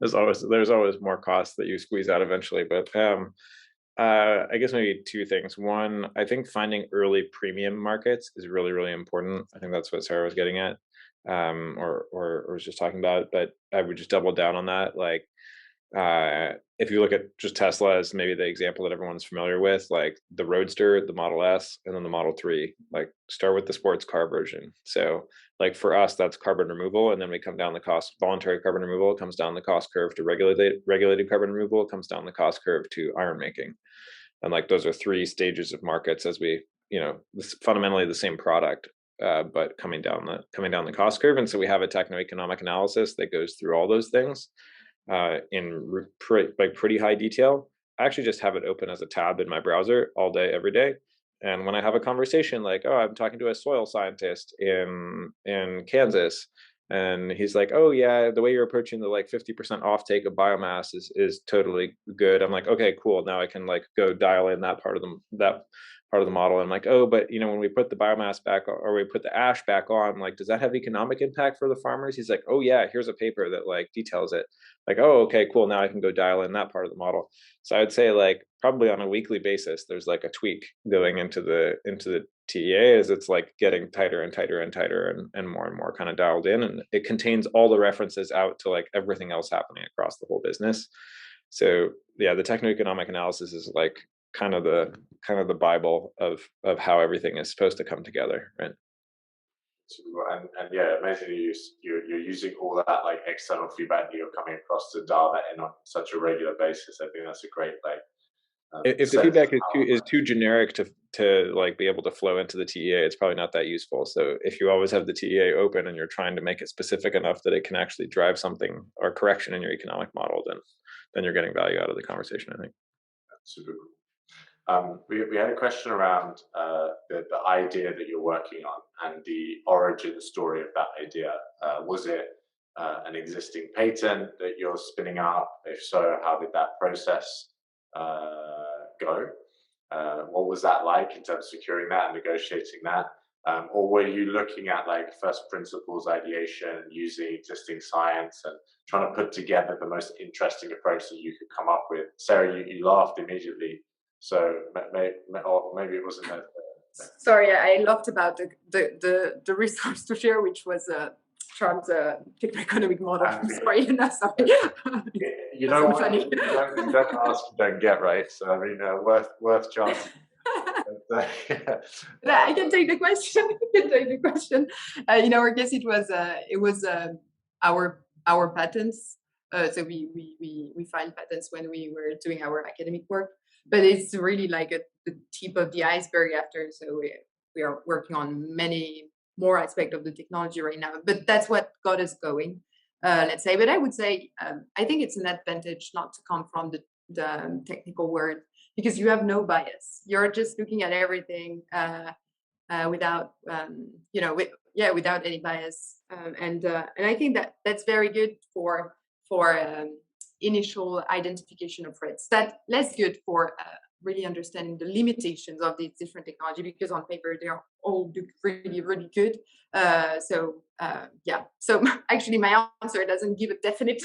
there's always more costs that you squeeze out eventually. But I guess maybe two things. One, I think finding early premium markets is really, really important. I think that's what Sarah was getting at, or was just talking about. But I would just double down on that. Like, if you look at just Tesla as maybe the example that everyone's familiar with, like the Roadster, the Model S, and then the Model 3, like start with the sports car version. So like for us, that's carbon removal. And then we come down the cost, voluntary carbon removal comes down the cost curve to regulated carbon removal comes down the cost curve to iron making. And like those are three stages of markets as we, fundamentally the same product, but coming down the cost curve. And so we have a techno-economic analysis that goes through all those things in pretty high detail. I actually just have it open as a tab in my browser all day, every day. And when I have a conversation like, oh, I'm talking to a soil scientist in Kansas, and he's like, oh yeah, the way you're approaching the like 50% offtake of biomass is totally good. I'm like, okay, cool. Now I can like go dial in that part of the model. And I'm like, oh, but when we put the biomass back or we put the ash back on, like, does that have economic impact for the farmers? He's like, oh yeah, here's a paper that like details it. Like, oh, okay, cool. Now I can go dial in that part of the model. So I would say like probably on a weekly basis, there's like a tweak going into the TEA as it's like getting tighter and tighter and tighter and more kind of dialed in. And it contains all the references out to like everything else happening across the whole business. So yeah, the techno-economic analysis is like kind of the Bible of how everything is supposed to come together, right? And yeah, amazingly you're using all that like external feedback that you're coming across to dial that in on such a regular basis. I think that's a great like. If the feedback is too generic to like be able to flow into the TEA, it's probably not that useful. So if you always have the TEA open and you're trying to make it specific enough that it can actually drive something or correction in your economic model, then you're getting value out of the conversation, I think. That's super cool. We had a question around the idea that you're working on and the origin story of that idea. Was it an existing patent that you're spinning up? If so, how did that process go? What was that like in terms of securing that and negotiating that? Or were you looking at like first principles ideation, using existing science and trying to put together the most interesting approach that you could come up with? Sarah, you laughed immediately. So maybe it wasn't that. Sorry, I laughed about the resource to share, which was Charm's techno-economic model. I'm sorry, sorry. You know what? You don't ask, you don't get, right? So I mean, worth chance. I can take the question. In our case, it was our patents. So we filed patents when we were doing our academic work, but it's really like the tip of the iceberg after. So we are working on many more aspects of the technology right now, but that's what got us going, let's say. But I would say I think it's an advantage not to come from the technical world, because you have no bias. You're just looking at everything without without any bias, and I think that's very good for initial identification of threats. That's less good for really understanding the limitations of these different technology, because on paper they are all really, really good. So actually my answer doesn't give a definite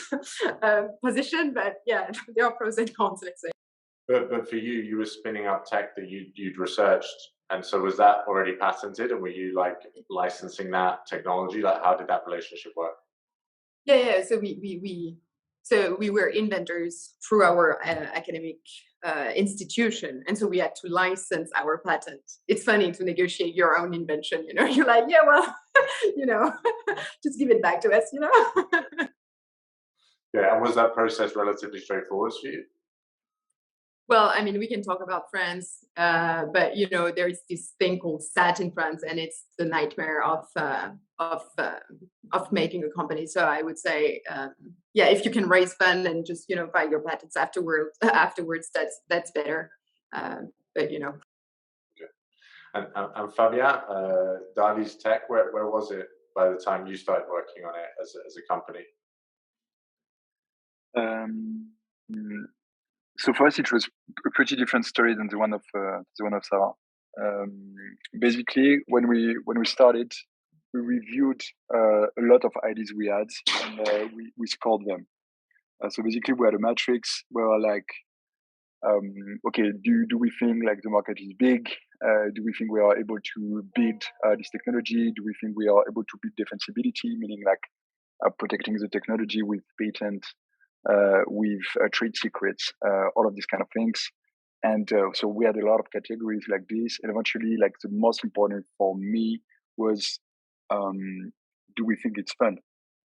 position, but yeah, there are pros and cons, let's say. But for you were spinning up tech that you'd researched, and so was that already patented, and were you like licensing that technology? Like, how did that relationship work? Yeah. So So we were inventors through our academic institution, and so we had to license our patent. It's funny to negotiate your own invention, you know. You're like, yeah, well, you know, just give it back to us, you know. Yeah, and was that process relatively straightforward for you? Well, I mean, we can talk about France, but you know, there is this thing called SAT in France, and it's the nightmare of making a company. So I would say, yeah, if you can raise fund and just file your patents afterwards, that's better. But you know. Okay. And Fabien, Dali's Tech, where was it by the time you started working on it as a company? So for us, it was a pretty different story than the one of Sarah. Basically, when we started, we reviewed a lot of ideas we had, and we scored them. So basically, we had a matrix where we were like, okay, do we think like the market is big? Do we think we are able to build this technology? Do we think we are able to build defensibility, meaning like protecting the technology with patent, with trade secrets, all of these kind of things. And so we had a lot of categories like this. And eventually, like the most important for me was, do we think it's fun?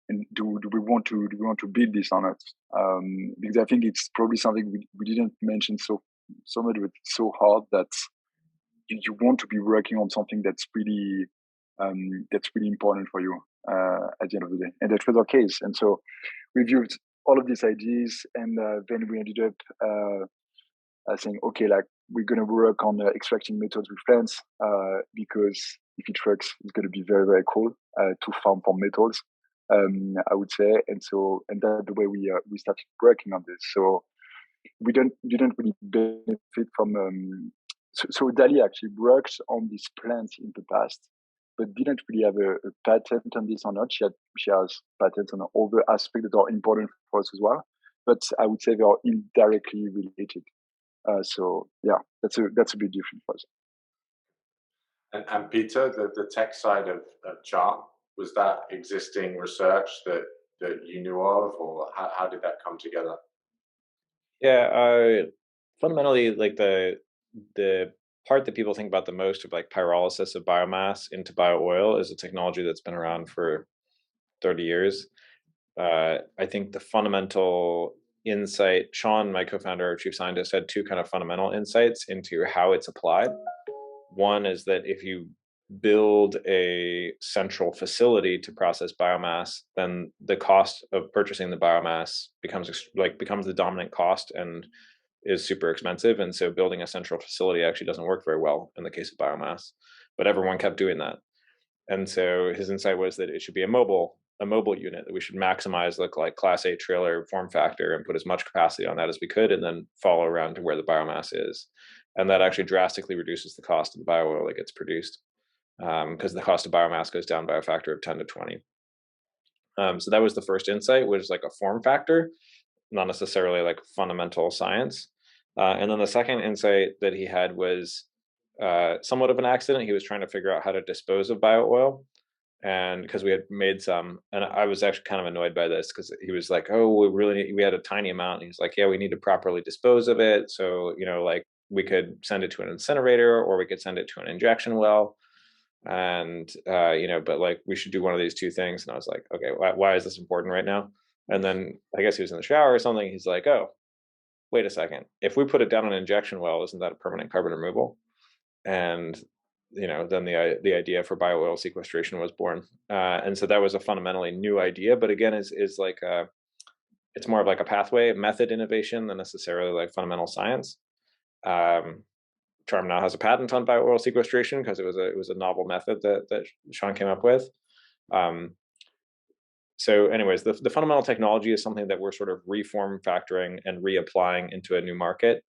And do we want to build this or not? Because I think it's probably something we didn't mention so much, but it's so hard that you want to be working on something that's really important for you at the end of the day. And that was our case. And so we reviewed all of these ideas, and then we ended up saying, okay, like we're going to work on extracting metals with plants because if it works, it's going to be very, very cool to farm for metals, I would say. And that's the way we started working on this. So we didn't really benefit from. So Dali actually worked on these plants in the past, but didn't really have a patent on this or not. She has patents on other aspects that are important for us as well. But I would say they are indirectly related. So yeah, that's a bit different for us. And Peter, the tech side of Charm, was that existing research that you knew of, or how did that come together? Yeah, fundamentally, like the part that people think about the most of like pyrolysis of biomass into bio-oil is a technology that's been around for 30 years. I think the fundamental insight, Sean, my co-founder, our chief scientist, had two kind of fundamental insights into how it's applied. One is that if you build a central facility to process biomass, then the cost of purchasing the biomass becomes the dominant cost and is super expensive. And so building a central facility actually doesn't work very well in the case of biomass, but everyone kept doing that. And so his insight was that it should be a mobile unit, that we should maximize like Class 8 trailer form factor and put as much capacity on that as we could, and then follow around to where the biomass is. And that actually drastically reduces the cost of the bio-oil that gets produced, because the cost of biomass goes down by a factor of 10 to 20. So that was the first insight, which is like a form factor, not necessarily like fundamental science. And then the second insight that he had was somewhat of an accident. He was trying to figure out how to dispose of bio-oil. And because we had made some, and I was actually kind of annoyed by this because he was like, oh, we had a tiny amount. And he's like, yeah, we need to properly dispose of it. So, like we could send it to an incinerator or we could send it to an injection well. And, but like we should do one of these two things. And I was like, okay, why is this important right now? And then I guess he was in the shower or something. He's like, oh, wait a second. If we put it down an injection well, isn't that a permanent carbon removal? And then the idea for bio-oil sequestration was born. And so that was a fundamentally new idea, but again, is like it's more of like a pathway method innovation than necessarily like fundamental science. Charm now has a patent on bio-oil sequestration because it was a novel method that Sean came up with. So anyways, the fundamental technology is something that we're sort of reform factoring and reapplying into a new market.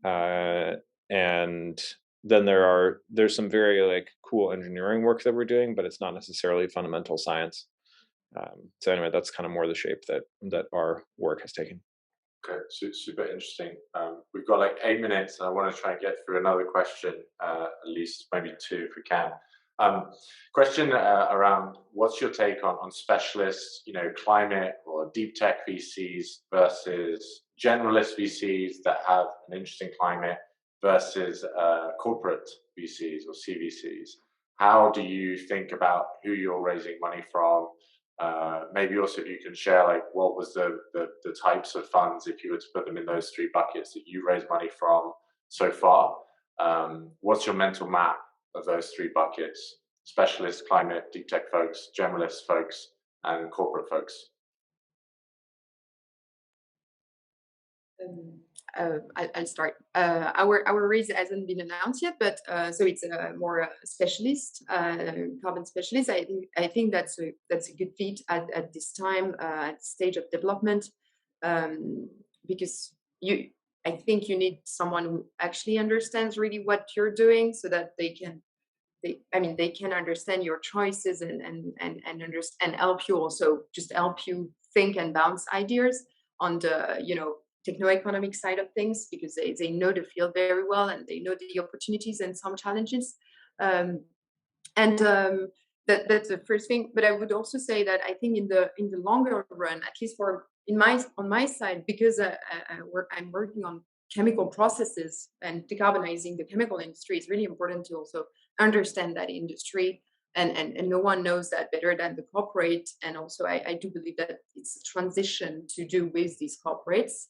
And then there's some very like cool engineering work that we're doing, but it's not necessarily fundamental science. So anyway, that's kind of more the shape that our work has taken. Okay, super interesting. We've got like 8 minutes, and I want to try and get through another question, at least maybe two if we can. Question around what's your take on specialists, climate or deep tech VCs versus generalist VCs that have an interesting climate versus corporate VCs or CVCs? How do you think about who you're raising money from? Maybe also if you can share like what was the types of funds, if you were to put them in those three buckets that you raised money from so far. What's your mental map of those three buckets: specialist, climate, deep tech folks, generalist folks, and corporate folks? I'll start. Our raise hasn't been announced yet, but so it's a more specialist, carbon specialist. I think that's a good fit at this time, at the stage of development, because I think you need someone who actually understands really what you're doing, so that they can understand your choices and understand and help you, also just help you think and bounce ideas on the techno-economic side of things, because they know the field very well and they know the opportunities and some challenges. That's the first thing. But I would also say that I think in the longer run, at least on my side, because I'm working on chemical processes and decarbonizing the chemical industry, it's really important to also understand that industry, and no one knows that better than the corporate. And also I do believe that it's a transition to do with these corporates.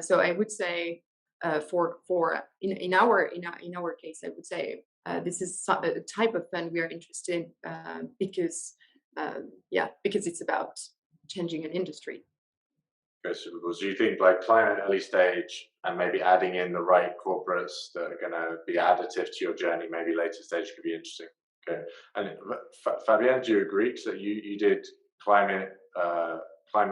So I would say in our case, I would say this is a type of fund we are interested in, because it's about changing an industry. Okay, super cool. So you think like climate early stage and maybe adding in the right corporates that are going to be additive to your journey, maybe later stage could be interesting. Okay. And Fabienne, do you agree? So you did climate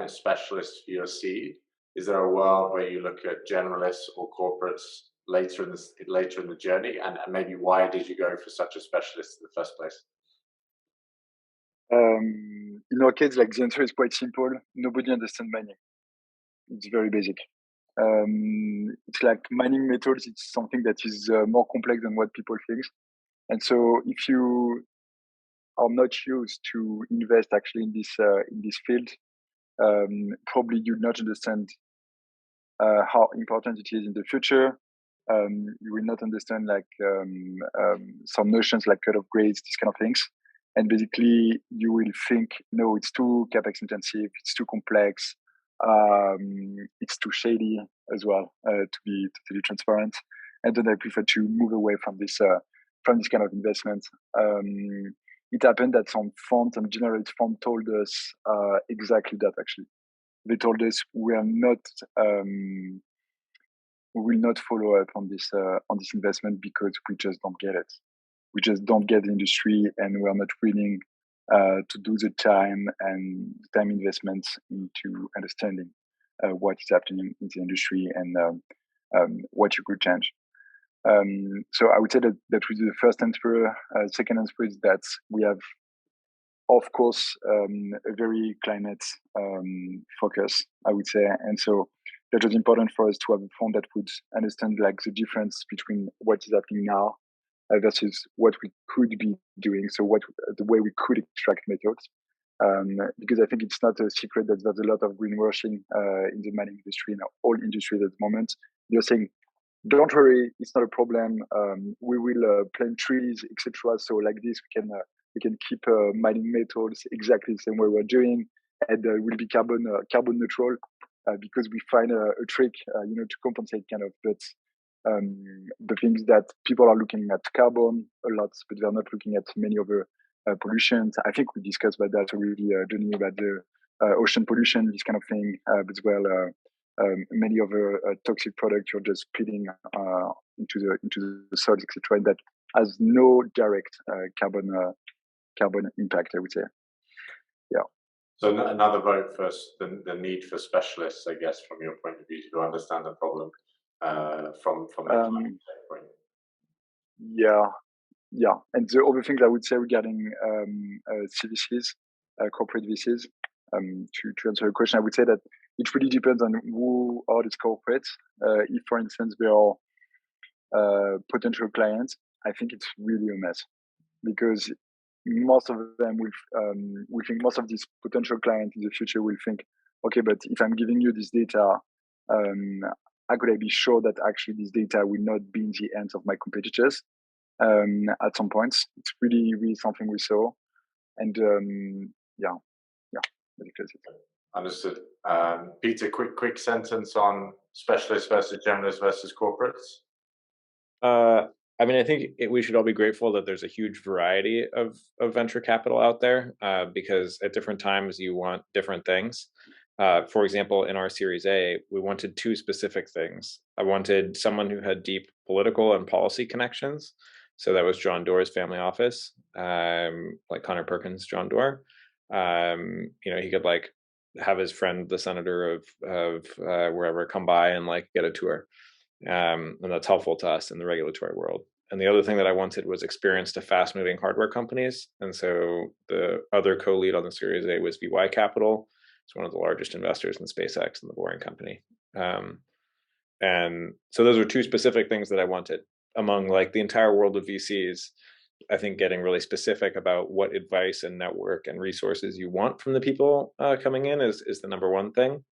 specialist for your seed. Is there a world where you look at generalists or corporates later in the journey, and maybe why did you go for such a specialist in the first place? In our case, like the answer is quite simple. Nobody understands mining. It's very basic. It's like mining methods. It's something that is more complex than what people think. And so if you are not used to invest actually in this field, probably you not understand how important it is in the future. You will not understand like some notions like cut-off grades, these kind of things. And basically you will think, no, it's too capex intensive, it's too complex, it's too shady as well, to be totally transparent. And then I prefer to move away from this kind of investment. It happened that some funds and generalist fund told us exactly that. Actually, they told us we will not follow up on this investment because we just don't get it. We just don't get the industry, and we're not willing to do the time investments into understanding what is happening in the industry and what you could change. So I would say that was the first answer. Second answer is that we have, of course, a very climate focus, I would say. And so that was important for us to have a fund that would understand like the difference between what is happening now versus what we could be doing. So the way we could extract metals. Because I think it's not a secret that there's a lot of greenwashing in the mining industry, in all industries at the moment. They're saying, don't worry, it's not a problem. We will plant trees, etc. So like this, we can keep mining metals exactly the same way we're doing, and we'll be carbon neutral because we find a trick, to compensate kind of. But the things that people are looking at carbon a lot, but they're not looking at many other pollutions. I think we discussed about that already, Johnny, about the ocean pollution, this kind of thing, but as well. Many other toxic products you're just spitting into the soil, etc. That has no direct carbon impact, I would say. Yeah. So another vote for the need for specialists, I guess, from your point of view, to understand the problem from the climate point. Yeah. And the other things I would say regarding CVCs, corporate VCs, to answer your question, I would say that it really depends on who are these corporates. If, for instance, they are potential clients, I think it's really a mess. because most of them will think, most of these potential clients in the future will think, okay, but if I'm giving you this data, how could I be sure that actually this data will not be in the hands of my competitors at some points? It's really something we saw. And yeah, basically that's it. Understood. Peter, quick sentence on specialists versus generalists versus corporates. I mean, I think we should all be grateful that there's a huge variety of venture capital out there, because at different times you want different things. For example, in our Series A, we wanted two specific things. I wanted someone who had deep political and policy connections. So that was John Doerr's family office, like Connor Perkins, John Doerr. He could like have his friend, the senator of wherever, come by and like get a tour. And that's helpful to us in the regulatory world. And the other thing that I wanted was experience to fast-moving hardware companies. And so the other co-lead on the Series A was VY Capital. It's one of the largest investors in SpaceX and the Boring Company. And so those are two specific things that I wanted. Among like the entire world of VCs, I think getting really specific about what advice and network and resources you want from the people coming in is the number one thing.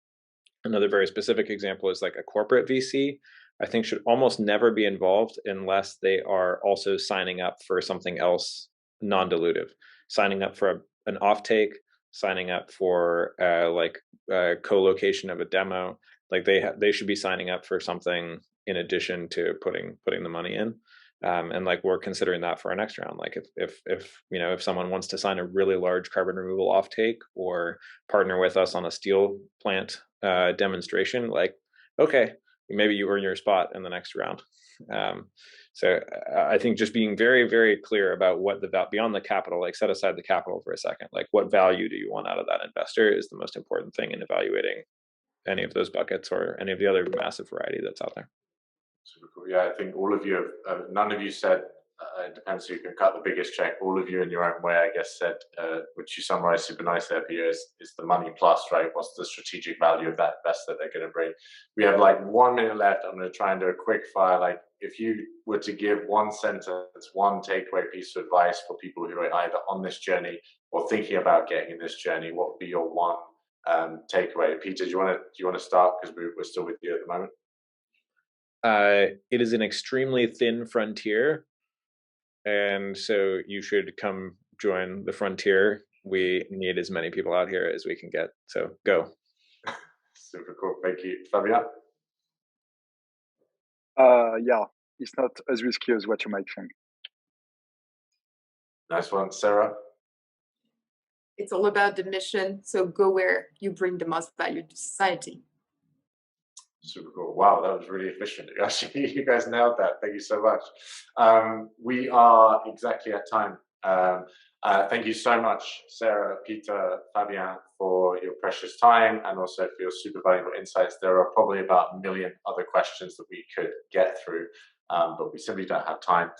Another very specific example is like a corporate VC, I think should almost never be involved unless they are also signing up for something else non-dilutive, signing up for an offtake, signing up for co-location of a demo. Like they should be signing up for something in addition to putting the money in. And like we're considering that for our next round. Like if someone wants to sign a really large carbon removal offtake or partner with us on a steel plant demonstration, like okay, maybe you earn your spot in the next round. So I think just being very, very clear about what beyond the capital, like set aside the capital for a second, like what value do you want out of that investor is the most important thing in evaluating any of those buckets or any of the other massive variety that's out there. Super cool. Yeah, I think all of you have, none of you said, it depends who can cut the biggest check. All of you in your own way, I guess, said, which you summarized super nice there, Peter, is the money plus, right? What's the strategic value of that investor they're going to bring? We have like 1 minute left. I'm going to try and do a quick fire. Like if you were to give one sentence, one takeaway piece of advice for people who are either on this journey or thinking about getting in this journey, what would be your one takeaway? Peter, do you want to start? Because we're still with you at the moment. It is an extremely thin frontier, and so you should come join the frontier. We need as many people out here as we can get, so go. Super cool. Thank you. Fabien? Yeah, it's not as risky as what you might think. Nice one. Sarah? It's all about the mission, so go where you bring the most value to society. Super cool. Wow, that was really efficient. Actually, you guys nailed that. Thank you so much. We are exactly at time. Thank you so much, Sarah, Peter, Fabien, for your precious time and also for your super valuable insights. There are probably about 1 million other questions that we could get through, but we simply don't have time.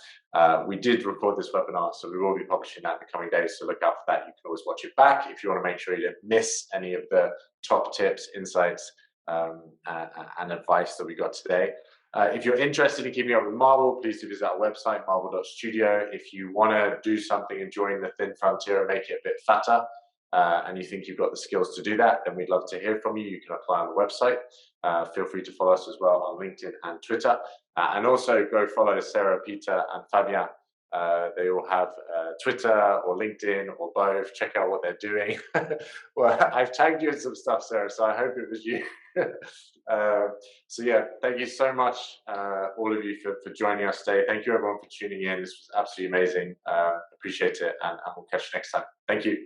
We did record this webinar, so we will be publishing that in the coming days, so look out for that. You can always watch it back if you want to make sure you don't miss any of the top tips, insights, and advice that we got today. If you're interested in keeping up with Marvel, please do visit our website, marvel.studio. If you want to do something and join the thin frontier and make it a bit fatter, and you think you've got the skills to do that, then we'd love to hear from you. You can apply on the website. Feel free to follow us as well on LinkedIn and Twitter. And also go follow Sarah, Peter, and Fabien. They all have Twitter or LinkedIn or both. Check out what they're doing. Well, I've tagged you in some stuff, Sarah, so I hope it was you. So yeah, thank you so much, all of you, for joining us today. Thank you everyone for tuning in. This was absolutely amazing. Appreciate it, and we'll catch you next time. Thank you.